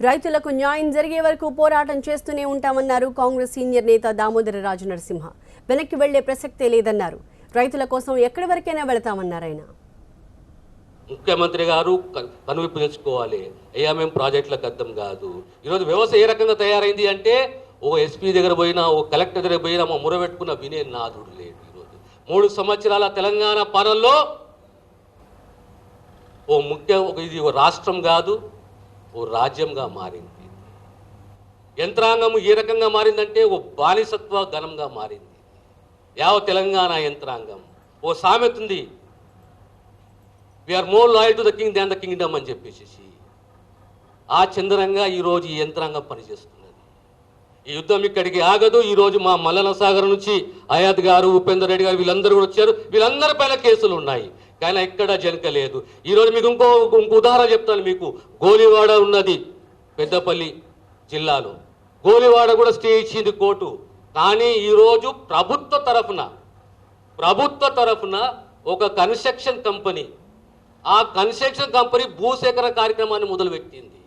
రైతులకు న్యాయం జరిగే వరకు పోరాటం చేస్తూనే ఉంటామన్నారు కాంగ్రెస్ సీనియర్ నేత దామోదర రాజు నరసింహ. వెనక్కి వెళ్లే ప్రసక్తే లేదన్నారు. రైతుల కోసం ఎక్కడి వరకైనా వెళతామన్నారు ఆయన. ముఖ్యమంత్రి గారు కనువిప్పు తెచ్చుకోవాలి. అయ్యా మేము ప్రాజెక్టులకు అర్థం కాదు. ఈరోజు వ్యవస్థ ఏ రకంగా తయారైంది అంటే ఓ ఎస్పీ దగ్గర పోయినా ఓ కలెక్టర్ దగ్గర పోయినా మా మురబెట్టుకున్న వినే నాదుడు లేడు. ఈరోజు 3 సంవత్సరాల తెలంగాణ పాలనలో ఇది ఓ రాష్ట్రం కాదు, ఓ రాజ్యంగా మారింది. యంత్రాంగం ఏ రకంగా మారిందంటే ఓ బానిసత్వ గణంగా మారింది తెలంగాణ యంత్రాంగం. ఓ సామెత ఉంది, we are more loyal to the king than the kingdom అని చెప్పేసి ఆ చంద్రంగా ఈరోజు ఈ యంత్రాంగం పనిచేస్తున్నది. ఈ యుద్ధం ఇక్కడికి ఆగదు. ఈరోజు మా మల్లన సాగర్ నుంచి అయాద్ గారు, ఉపేందర్ రెడ్డి గారు వీళ్ళందరూ కూడా వచ్చారు. వీళ్ళందరి పైన కేసులు ఉన్నాయి, కానీ ఎక్కడా జనక లేదు. ఈరోజు మీకు ఇంకో ఉదాహరణ చెప్తాను. మీకు గోలివాడ ఉన్నది పెద్దపల్లి జిల్లాలో. గోలివాడ కూడా స్టే ఇచ్చింది కోర్టు. కానీ ఈరోజు ప్రభుత్వ తరఫున ఒక కన్స్ట్రక్షన్ కంపెనీ భూసేకరణ కార్యక్రమాన్ని మొదలుపెట్టింది.